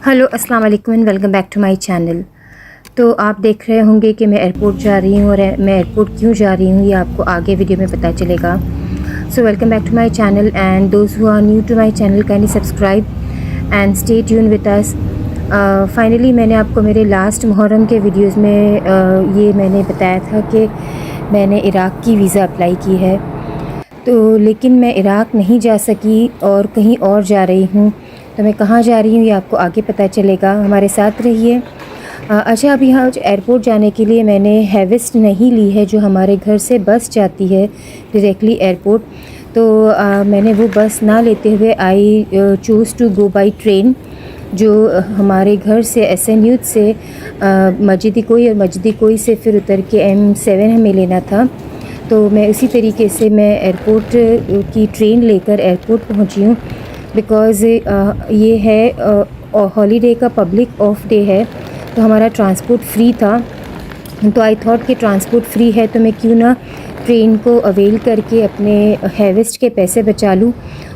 Hello अस्सलाम वालेकुम and welcome back to my channel. तो आप देख रहे होंगे कि मैं एयरपोर्ट जा रही हूँ और मैं एयरपोर्ट क्यों जा रही हूँ ये आपको आगे वीडियो में पता चलेगा। So welcome back to my channel and those who are new to my channel kindly subscribe and stay tuned with us. Finally मैंने आपको मेरे लास्ट मुहर्रम के वीडियोज़ में ये मैंने बताया था कि मैंने इराक़ की वीज़ा अप्लाई की है, तो लेकिन मैं इराक़ नहीं जा सकी और कहीं और जा रही हूँ। तो मैं कहाँ जा रही हूँ ये आपको आगे पता चलेगा, हमारे साथ रहिए। अच्छा, अभी यहाँ एयरपोर्ट जाने के लिए मैंने हैविस्ट नहीं ली है, जो हमारे घर से बस जाती है डायरेक्टली एयरपोर्ट। तो मैंने वो बस ना लेते हुए I choose to go by train, जो हमारे घर से SN यूथ से मस्जिद कोई और मस्जिद कोई से फिर उतर के M7 हमें लेना था। तो मैं इसी तरीके से मैं एयरपोर्ट की ट्रेन लेकर एयरपोर्ट पहुँची हूँ। बिकॉज़ ये है हॉलीडे का पब्लिक ऑफ डे है, तो हमारा ट्रांसपोर्ट फ्री था। तो आई थॉट कि ट्रांसपोर्ट फ्री है तो मैं क्यों ना ट्रेन को अवेल करके अपने हैविस्ट के पैसे बचा लूँ।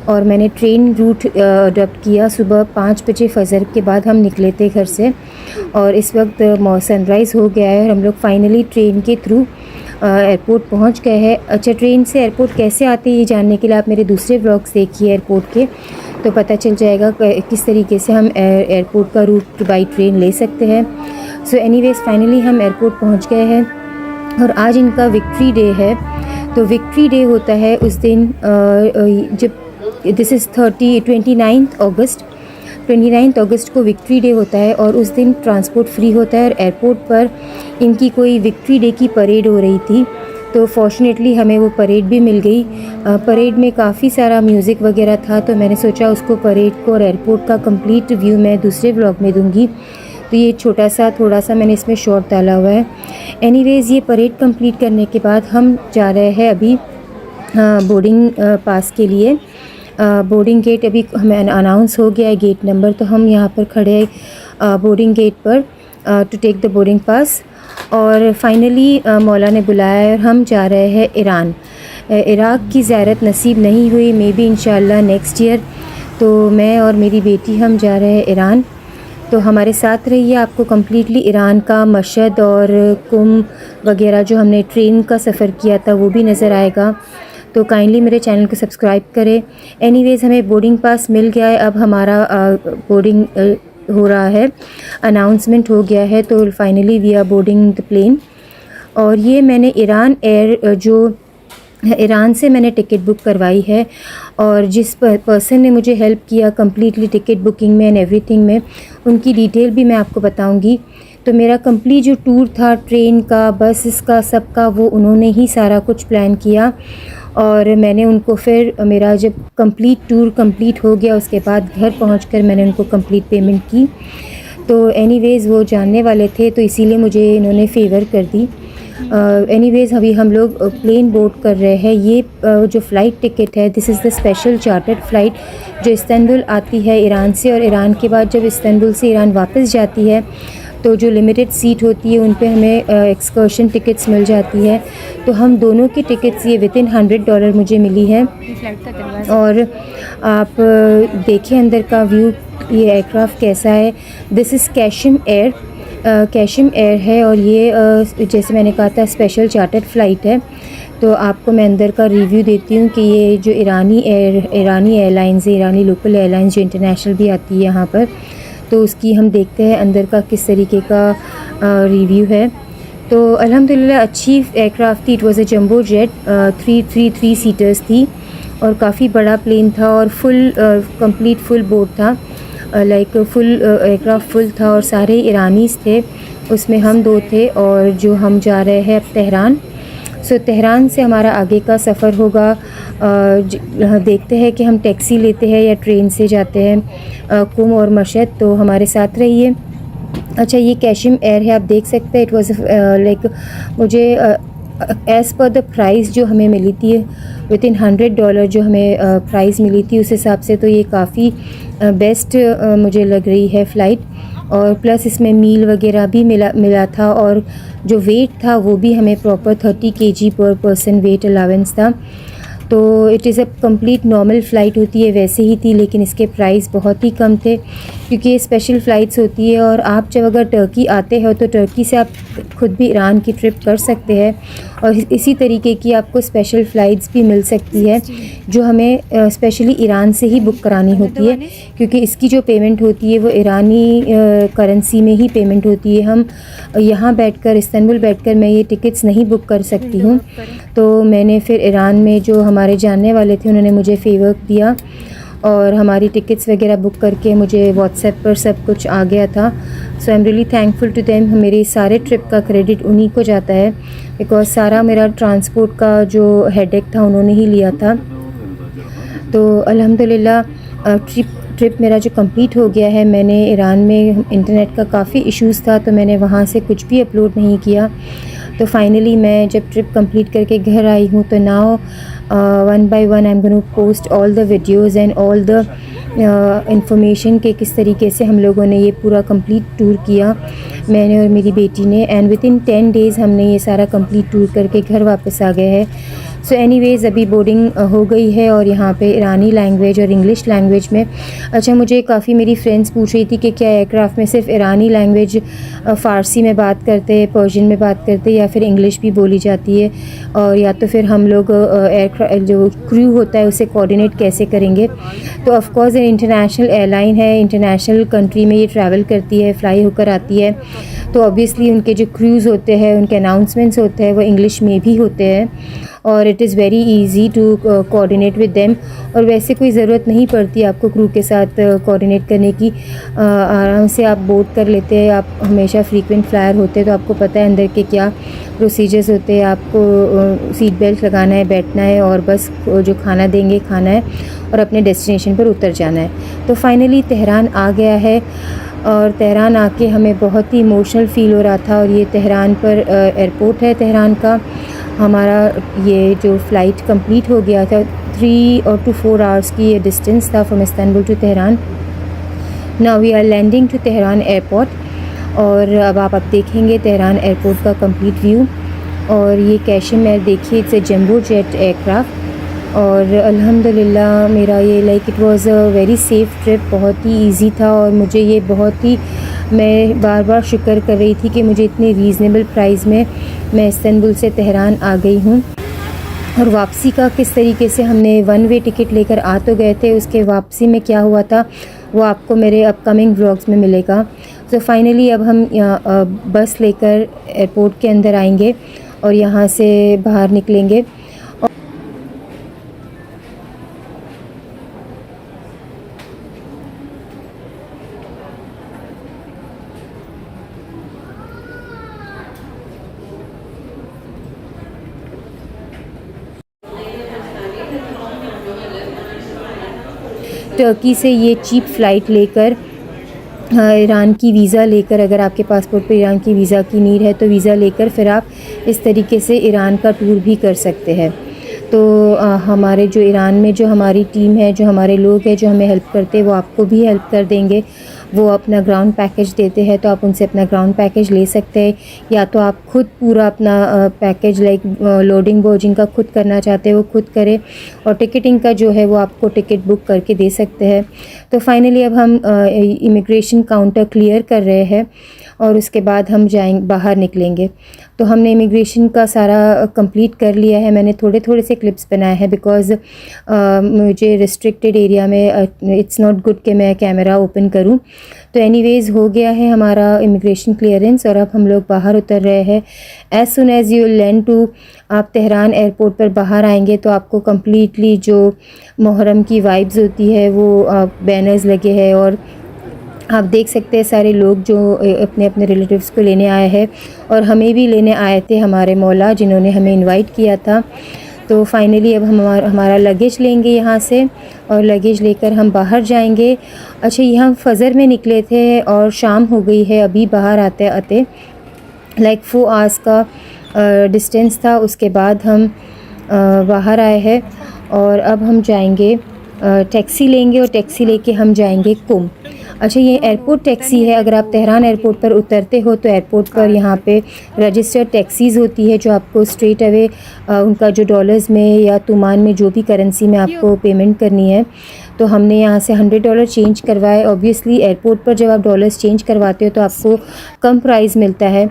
और मैंने ट्रेन रूट अडॉप्ट किया। सुबह 5 बजे फजर के बाद हम निकले थे घर से और इस वक्त सनराइज़ हो गया है और हम लोग फाइनली ट्रेन के थ्रू एयरपोर्ट पहुंच गए हैं। अच्छा, ट्रेन से एयरपोर्ट कैसे आते हैं ये जानने के लिए आप मेरे दूसरे व्लॉग्स देखिए एयरपोर्ट के, तो पता चल जाएगा किस तरीके से हम एयरपोर्ट का रूट बाई ट्रेन ले सकते हैं। सो एनीवेज़ फाइनली हम एयरपोर्ट पहुंच गए हैं और आज इनका विक्ट्री डे है। तो विक्ट्री डे होता है उस दिन जब दिस इज़ 29 अगस्त को विक्ट्री डे होता है और उस दिन ट्रांसपोर्ट फ्री होता है। और एयरपोर्ट पर इनकी कोई विक्ट्री डे की परेड हो रही थी, तो फॉर्चुनेटली हमें वो परेड भी मिल गई। परेड में काफ़ी सारा म्यूज़िक वगैरह था, तो मैंने सोचा उसको परेड को और एयरपोर्ट का कंप्लीट व्यू मैं दूसरे व्लॉग में दूंगी। तो ये थोड़ा सा मैंने इसमें शॉर्ट डाला हुआ है। एनीवेज़ ये परेड कंप्लीट करने के बाद हम जा रहे हैं अभी बोर्डिंग पास के लिए। बोर्डिंग गेट अभी हमें अनाउंस हो गया है, गेट नंबर, तो हम यहाँ पर खड़े हैं बोर्डिंग गेट पर to take the boarding pass. और फाइनली मौला ने बुलाया है और हम जा रहे हैं ईरान। इराक़ की ज़ियारत नसीब नहीं हुई, मे बी इंशाल्लाह नेक्स्ट ईयर। तो मैं और मेरी बेटी हम जा रहे हैं ईरान। तो हमारे साथ रहिए, आपको कम्प्लीटली ईरान का मशहद और कुम वगैरह जो हमने ट्रेन का सफ़र किया था वो भी नज़र आएगा। तो काइंडली मेरे चैनल को सब्सक्राइब करें। एनीवेज़ हमें बोर्डिंग पास मिल गया है, अब हमारा बोर्डिंग हो रहा है, अनाउंसमेंट हो गया है। तो finally we are boarding the plane. और ये मैंने ईरान एयर जो ईरान से मैंने टिकट बुक करवाई है और जिस पर्सन ने मुझे हेल्प किया कम्प्लीटली टिकट बुकिंग में एंड एवरीथिंग में, उनकी डिटेल भी मैं आपको बताऊंगी। तो मेरा कंप्लीट जो टूर था ट्रेन का, बस का, सब का, वो उन्होंने ही सारा कुछ प्लान किया। और मैंने उनको फिर मेरा जब कंप्लीट टूर कंप्लीट हो गया उसके बाद घर पहुंचकर मैंने उनको कंप्लीट पेमेंट की। तो एनीवेज़ वो जानने वाले थे, तो इसीलिए मुझे इन्होंने फ़ेवर कर दी। एनीवेज़ अभी हम लोग प्लेन बोर्ड कर रहे हैं। ये जो फ़्लाइट टिकट है, this is the special chartered flight जो इस्तांबुल आती है ईरान से, और ईरान के बाद जब इस्तांबुल से ईरान वापस जाती है तो जो लिमिटेड सीट होती है उन पे हमें एक्सकर्शन टिकट्स मिल जाती है। तो हम दोनों की टिकट्स ये विदिन $100 मुझे मिली है। और आप देखें अंदर का व्यू, ये एयरक्राफ्ट कैसा है। दिस इज़ कैशिम एयर है और ये जैसे मैंने कहा था स्पेशल चार्टर्ड फ़्लाइट है। तो आपको मैं अंदर का रिव्यू देती हूँ कि ये जो ईरानी एयरलाइंस है, ईरानी लोकल एयरलाइंस जो इंटरनेशनल भी आती है यहाँ पर, तो उसकी हम देखते हैं अंदर का किस तरीके का रिव्यू है। तो अल्हम्दुलिल्लाह अच्छी एयरक्राफ्ट थी। It was a jumbo jet, 3 seaters थी और काफ़ी बड़ा प्लेन था और कंप्लीट फुल बोर्ड था, लाइक फुल एयरक्राफ्ट फुल था और सारे ईरानीज़ थे। उसमें हम 2 थे और जो हम जा रहे हैं अब तेहरान। सो तेहरान से हमारा आगे का सफ़र होगा। देखते हैं कि हम टैक्सी लेते हैं या ट्रेन से जाते हैं कुम और मशहद। तो हमारे साथ रहिए। अच्छा, ये कैशिम एयर है, आप देख सकते हैं। इट वाज़ लाइक मुझे एज़ पर द प्राइस जो हमें मिली थी विदिन $100 जो हमें प्राइस मिली थी, उस हिसाब से तो ये काफ़ी बेस्ट मुझे लग रही है फ़्लाइट। और प्लस इसमें मील वगैरह भी मिला था और जो वेट था वो भी हमें प्रॉपर 30 kg पर पर्सन वेट अलावेंस था। तो it is a complete normal flight होती है वैसे ही थी, लेकिन इसके प्राइस बहुत ही कम थे। क्योंकि ये स्पेशल फ़्लाइट्स होती है। और आप जब अगर टर्की आते हो तो टर्की से आप खुद भी ईरान की ट्रिप कर सकते हैं, और इसी तरीके की आपको स्पेशल फ़्लाइट्स भी मिल सकती है जो हमें स्पेशली ईरान से ही बुक करानी होती है, क्योंकि इसकी जो पेमेंट होती है वो ईरानी करेंसी में ही पेमेंट होती है। हम यहाँ बैठकर इस्तांबुल बैठकर मैं ये टिकट्स नहीं बुक कर सकती हूँ। तो मैंने फिर ईरान में जो हमारे जानने वाले थे उन्होंने मुझे फ़ेवर दिया और हमारी टिकट्स वगैरह बुक करके मुझे व्हाट्सएप पर सब कुछ आ गया था। So I am really thankful to them. मेरे सारे ट्रिप का क्रेडिट उन्हीं को जाता है, बिकॉज़ सारा मेरा ट्रांसपोर्ट का जो हेडेक था उन्होंने ही लिया था। तो अल्हम्दुलिल्लाह ट्रिप मेरा जो कंप्लीट हो गया है। मैंने ईरान में इंटरनेट का काफ़ी इश्यूज़ था तो मैंने वहाँ से कुछ भी अपलोड नहीं किया। तो फाइनली मैं जब ट्रिप कंप्लीट करके घर आई हूँ तो now one by one I am going to post all the videos and all the information के किस तरीके से हम लोगों ने ये पूरा कंप्लीट टूर किया, मैंने और मेरी बेटी ने। एंड विद इन 10 डेज़ हमने ये सारा कंप्लीट टूर करके घर वापस आ गए हैं। सो एनीवेज़ अभी बोर्डिंग हो गई है और यहाँ पे ईरानी लैंग्वेज और इंग्लिश लैंग्वेज में, अच्छा मुझे काफ़ी मेरी फ्रेंड्स पूछ रही थी कि क्या एयरक्राफ़्ट में सिर्फ ईरानी लैंग्वेज फ़ारसी में बात करते हैं, पर्शियन में बात करते हैं, या फिर इंग्लिश भी बोली जाती है, और या तो फिर हम लोग एयरक्राफ्ट जो क्रू होता है उसे कोऑर्डिनेट कैसे करेंगे। तो ऑफ़ कोर्स इंटरनेशनल एयरलाइन है, इंटरनेशनल कंट्री में ये ट्रैवल करती है, फ्लाई होकर आती है, तो ऑब्वियसली उनके जो क्रूज़ होते हैं, उनके अनाउंसमेंट्स होते हैं वो इंग्लिश में भी होते हैं, और it is very easy to coordinate with them. और वैसे कोई ज़रूरत नहीं पड़ती आपको क्रू के साथ कोऑर्डिनेट करने की, आराम से आप बोर्ड कर लेते हैं। आप हमेशा फ्रीक्वेंट फ्लायर होते हैं तो आपको पता है अंदर के क्या प्रोसीजर्स होते हैं। आपको सीट बेल्ट लगाना है, बैठना है, और बस जो खाना देंगे खाना है और अपने डेस्टिनेशन पर उतर जाना है। तो फाइनली तेहरान आ गया है, और तेहरान आके हमें बहुत ही इमोशनल फ़ील हो रहा था। और ये तेहरान पर एयरपोर्ट है तेहरान का। हमारा ये जो फ़्लाइट कंप्लीट हो गया था, 3 और 4 आवर्स की ये डिस्टेंस था from Istanbul to Tehran. Now we are landing to Tehran airport, और अब आप देखेंगे तेहरान एयरपोर्ट का कंप्लीट व्यू। और ये कैशिम एयर देखिए, it's a jumbo jet aircraft, और अल्हम्दुलिल्लाह मेरा ये like it was a very safe trip, बहुत ही इजी था। और मुझे ये बहुत ही, मैं बार बार शुक्र कर रही थी कि मुझे इतने रीज़नेबल प्राइस में मैं इस्तांबुल से तेहरान आ गई हूँ। और वापसी का किस तरीके से हमने वन वे टिकट लेकर आ तो गए थे, उसके वापसी में क्या हुआ था वो आपको मेरे अपकमिंग व्लॉग्स में मिलेगा। तो फाइनली अब हम बस लेकर एयरपोर्ट के अंदर आएंगे और यहाँ से बाहर निकलेंगे। टर्की से ये चीप फ़्लाइट लेकर ईरान की वीज़ा लेकर, अगर आपके पासपोर्ट पर ईरान की वीज़ा की नीड है तो वीज़ा लेकर फिर आप इस तरीके से ईरान का टूर भी कर सकते हैं। तो हमारे जो ईरान में जो हमारी टीम है, जो हमारे लोग हैं जो हमें हेल्प करते हैं, वो आपको भी हेल्प कर देंगे। वो अपना ग्राउंड पैकेज देते हैं तो आप उनसे अपना ग्राउंड पैकेज ले सकते हैं, या तो आप खुद पूरा अपना पैकेज लाइक लोडिंग बोर्डिंग का खुद करना चाहते हैं वो खुद करें, और टिकटिंग का जो है वो आपको टिकट बुक करके दे सकते हैं। तो फाइनली अब हम इमिग्रेशन काउंटर क्लियर कर रहे हैं और उसके बाद हम बाहर निकलेंगे। तो हमने इमिग्रेशन का सारा कंप्लीट कर लिया है। मैंने थोड़े थोड़े से क्लिप्स बनाए हैं बिकॉज़ मुझे रिस्ट्रिक्टेड एरिया में इट्स नॉट गुड कि मैं कैमरा ओपन करूं। तो एनीवेज़ हो गया है हमारा इमिग्रेशन क्लियरेंस और अब हम लोग बाहर उतर रहे हैं। As soon as you land to, आप तेहरान एयरपोर्ट पर बाहर आएंगे तो आपको कम्प्लीटली जो मुहर्रम की वाइब्स होती है वो बैनर्स लगे हैं, और आप देख सकते हैं सारे लोग जो अपने अपने रिलेटिव्स को लेने आए हैं, और हमें भी लेने आए थे हमारे मौला जिन्होंने हमें इनवाइट किया था। तो फाइनली अब हम हमारा लगेज लेंगे यहाँ से, और लगेज लेकर हम बाहर जाएंगे। अच्छा, ये हम फजर में निकले थे और शाम हो गई है अभी बाहर आते आते, लाइक 4 आवर्स का डिस्टेंस था। उसके बाद हम बाहर आए हैं और अब हम जाएंगे टैक्सी लेंगे, और टैक्सी लेके हम जाएंगे कुम। अच्छा, ये एयरपोर्ट टैक्सी है। अगर आप तेहरान एयरपोर्ट पर उतरते हो तो एयरपोर्ट पर यहाँ पे रजिस्टर्ड टैक्सीज़ होती है जो आपको स्ट्रेट अवे उनका जो डॉलर्स में या तुमान में जो भी करेंसी में आपको पेमेंट करनी है तो हमने यहाँ से $100 चेंज करवाए। ऑब्वियसली एयरपोर्ट पर जब आप डॉलर्स चेंज करवाते हो तो आपको कम प्राइस मिलता है,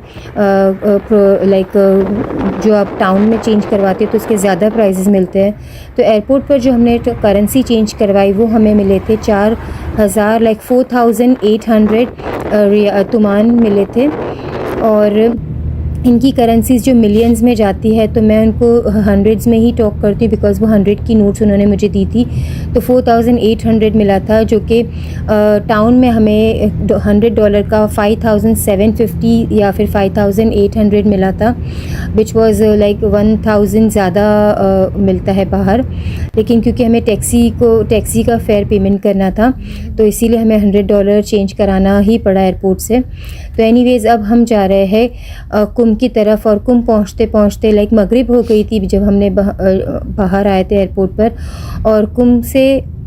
जो आप टाउन में चेंज करवाते हो तो उसके ज़्यादा प्राइसेस मिलते हैं। तो एयरपोर्ट पर जो हमने करेंसी चेंज करवाई वो हमें मिले थे 4,800 तुमान मिले थे। और इनकी करेंसीज़ जो मिलियंस में जाती है तो मैं उनको हंड्रेड्स में ही टॉक करती हूँ, बिकॉज़ वो 100 की नोट्स उन्होंने मुझे दी थी। तो 4,800 मिला था, जो कि टाउन में हमें $100 का 5,750 या फिर 5,800 मिला था, विच वाज़ लाइक 1,000 ज़्यादा मिलता है बाहर। लेकिन क्योंकि हमें टैक्सी का फेयर पेमेंट करना था तो इसीलिए हमें $100 चेंज कराना ही पड़ा एयरपोर्ट से। तो एनीवेज़ अब हम जा रहे हैं कुम की तरफ, और कुम पहुँचते पहुँचते लाइक मगरिब हो गई थी जब हमने बाहर आए थे एयरपोर्ट पर। और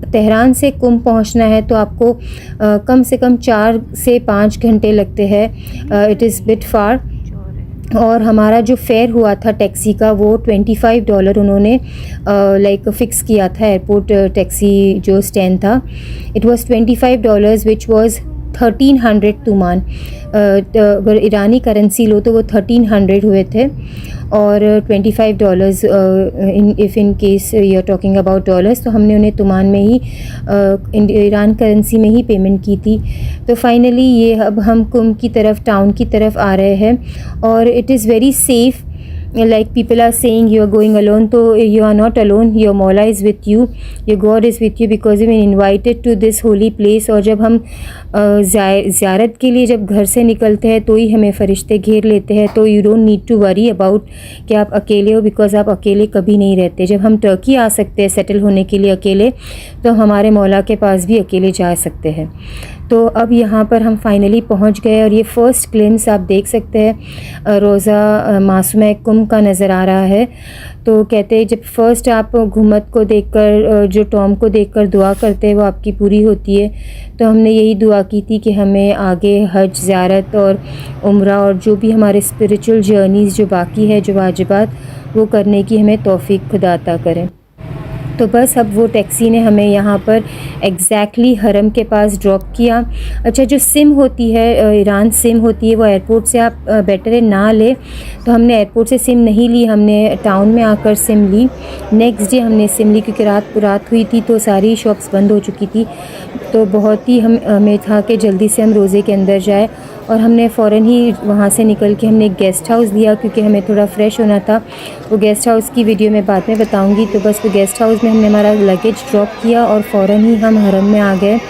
तेहरान से कुम पहुँचना है तो आपको कम से कम 4 से 5 घंटे लगते हैं। It is bit far. और हमारा जो फेयर हुआ था टैक्सी का वो $25 उन्होंने लाइक फ़िक्स किया था एयरपोर्ट टैक्सी जो स्टैंड था। इट वाज़ $25 विच वाज़ 1300 तुमान। अगर ईरानी करेंसी लो तो वो 1300 हुए थे, और $25 in case you are talking about dollars, तो हमने उन्हें तुमान में ही ईरान करेंसी में ही पेमेंट की थी। तो फाइनली ये अब हम कुम की तरफ, टाउन की तरफ आ रहे हैं, और it is very safe. like people are saying you are going alone, तो you are not alone, your Mawla is with you, your God is with you, because you been invited to this holy place। और जब हम ज़ियारत के लिए जब घर से निकलते हैं तो ही हमें फ़रिश्ते घेर लेते हैं। तो you don't need to worry about कि आप अकेले हो, बिकॉज़ आप अकेले कभी नहीं रहते। जब हम टर्की आ सकते हैं सेटल होने के लिए अकेले, तो हमारे मौला के पास भी अकेले जा सकते हैं। तो अब यहाँ पर हम फाइनली पहुँच गए, और ये फ़र्स्ट ग्लिम्स आप देख सकते हैं रोज़ा मासूमा कुम का नज़र आ रहा है। तो कहते हैं जब फ़र्स्ट आप घुमत को देखकर, जो टॉम को देखकर दुआ करते हैं वो आपकी पूरी होती है। तो हमने यही दुआ की थी कि हमें आगे हज, ज़ियारत और उम्रा और जो भी हमारे स्पिरिचुअल जर्नीज़ जो बाकी है, जो वाजिबात, वो करने की हमें तौफ़ीक खुदा अता करें। तो बस अब वो टैक्सी ने हमें यहाँ पर एग्जैक्टली हरम के पास ड्रॉप किया। अच्छा, जो सिम होती है, ईरान सिम होती है, वो एयरपोर्ट से आप बेटर है ना ले। तो हमने एयरपोर्ट से सिम नहीं ली, हमने टाउन में आकर सिम ली। नेक्स्ट डे हमने सिम ली, क्योंकि रात हुई थी तो सारी शॉप्स बंद हो चुकी थी। तो बहुत ही हमें था कि जल्दी से हम रोज़े के अंदर जाए, और हमने फ़ौरन ही वहाँ से निकल के हमने एक गेस्ट हाउस लिया, क्योंकि हमें थोड़ा फ्रेश होना था। वो गेस्ट हाउस की वीडियो मैं बाद में बताऊंगी। तो बस वो गेस्ट हाउस में हमने हमारा लगेज ड्रॉप किया और फ़ौरन ही हम हरम में आ गए।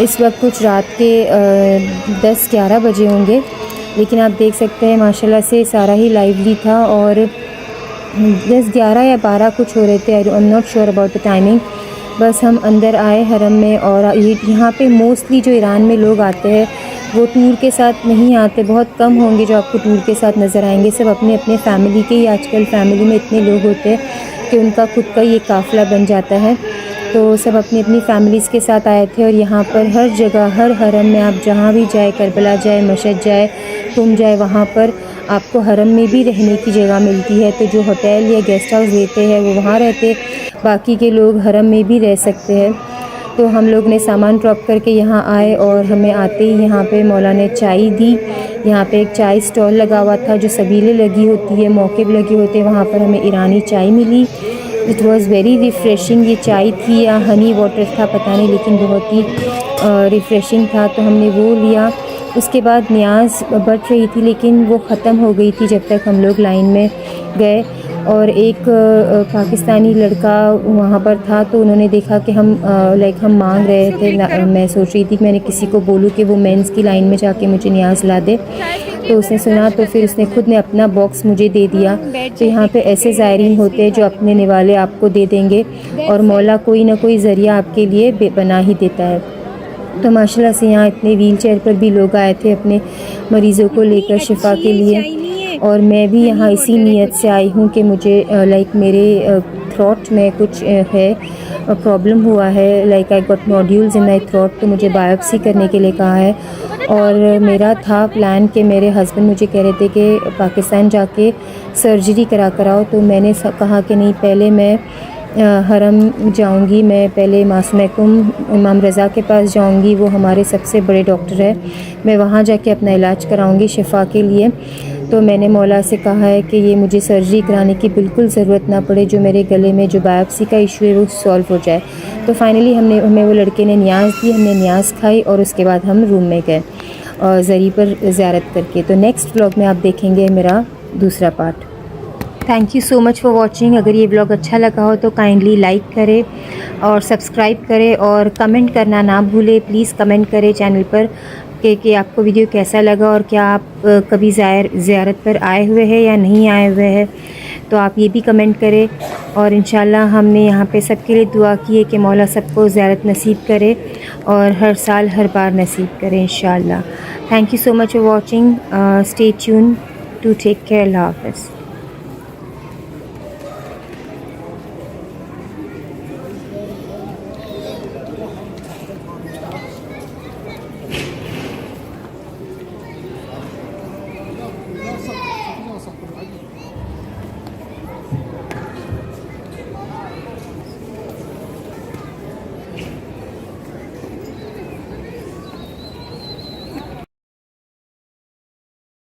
इस वक्त कुछ रात के 10-11 बजे होंगे, लेकिन आप देख सकते हैं माशाल्लाह से सारा ही लाइवली था, और 10-11 या 12 कुछ हो रहे थे, I am not sure about the timing. बस हम अंदर आए हरम में, और यहाँ पे मोस्टली जो ईरान में लोग आते हैं वो टूर के साथ नहीं आते, बहुत कम होंगे जो आपको टूर के साथ नज़र आएंगे। सब अपने अपने फैमिली के ही, आजकल फैमिली में इतने लोग होते हैं कि उनका खुद का ये काफ़िला बन जाता है। तो सब अपनी अपनी फैमिलीज़ के साथ आए थे, और यहाँ पर हर जगह, हर हरम में आप जहाँ भी जाए, करबला जाए, मशहद जाए, कुम जाए, वहाँ पर आपको हरम में भी रहने की जगह मिलती है। तो जो होटल या गेस्ट हाउस लेते हैं वो वहाँ रहते, बाकी के लोग हरम में भी रह सकते हैं। तो हम लोग ने सामान ड्रॉप करके यहाँ आए, और हमें आते ही यहाँ पे मौला ने चाय दी। यहाँ पे एक चाय स्टॉल लगा हुआ था, जो सबीले लगी होती है, मौके लगे होते हैं, वहाँ पर हमें ईरानी चाय मिली। It was very refreshing. ये चाय थी या हनी वाटर था पता नहीं, लेकिन बहुत ही रिफ़्रेशिंग था, तो हमने वो लिया। उसके बाद न्याज़ बट रही थी, लेकिन वो ख़त्म हो गई थी जब तक हम लोग लाइन में गए। और एक पाकिस्तानी लड़का वहाँ पर था, तो उन्होंने देखा कि हम हम मांग रहे थे। मैं सोच रही थी कि मैंने किसी को बोलूँ कि वो मेंस की लाइन में जाके मुझे न्याज़ ला दे। तो उसने सुना, तो फिर उसने खुद ने अपना बॉक्स मुझे दे दिया। तो यहाँ पे ऐसे ज़ायरीन होते हैं जो अपने निवाले आपको दे देंगे, और मौला कोई ना कोई ज़रिया आपके लिए बना ही देता है। तो माशाल्लाह से यहाँ इतने व्हील चेयर पर भी लोग आए थे अपने मरीज़ों को लेकर शिफा के लिए, और मैं भी यहाँ इसी नीयत से आई हूँ कि मुझे मेरे थ्रोट में कुछ है प्रॉब्लम हुआ है, I got nodules in my throat. तो मुझे बायोप्सी करने के लिए कहा है, और मेरा था प्लान कि मेरे हस्बैंड मुझे कह रहे थे कि पाकिस्तान जाके सर्जरी करा कर आओ। तो मैंने कहा कि नहीं, पहले मैं हरम जाऊंगी मैं, पहले मासूम इमाम रज़ा के पास जाऊंगी, वो हमारे सबसे बड़े डॉक्टर है। मैं वहाँ जाके अपना इलाज कराऊंगी शिफा के लिए। तो मैंने मौला से कहा है कि ये मुझे सर्जरी कराने की बिल्कुल ज़रूरत ना पड़े, जो मेरे गले में जो बायोप्सी का इशू है वो सॉल्व हो जाए। तो फाइनली हमें वो लड़के ने न्याज़ दी, हमने न्याज़ खाई और उसके बाद हम रूम में गए और ज़री पर ज़ियारत करके। तो नेक्स्ट व्लॉग में आप देखेंगे मेरा दूसरा part. Thank you so much for watching. अगर ये व्लॉग अच्छा लगा हो तो काइंडली लाइक करें और सब्सक्राइब करें और कमेंट करना ना भूलें। प्लीज़ कमेंट करें चैनल पर कि आपको वीडियो कैसा लगा और क्या आप कभी ज़ियारत पर आए हुए हैं या नहीं आए हुए हैं, तो आप ये भी कमेंट करें। और इंशाल्लाह हमने यहाँ पे सबके लिए दुआ की है कि मौला सबको ज़ियारत नसीब करे और हर साल हर बार नसीब करे इंशाल्लाह। Thank you so much for watching. Stay tune to take care. Allah हाफ़िज़।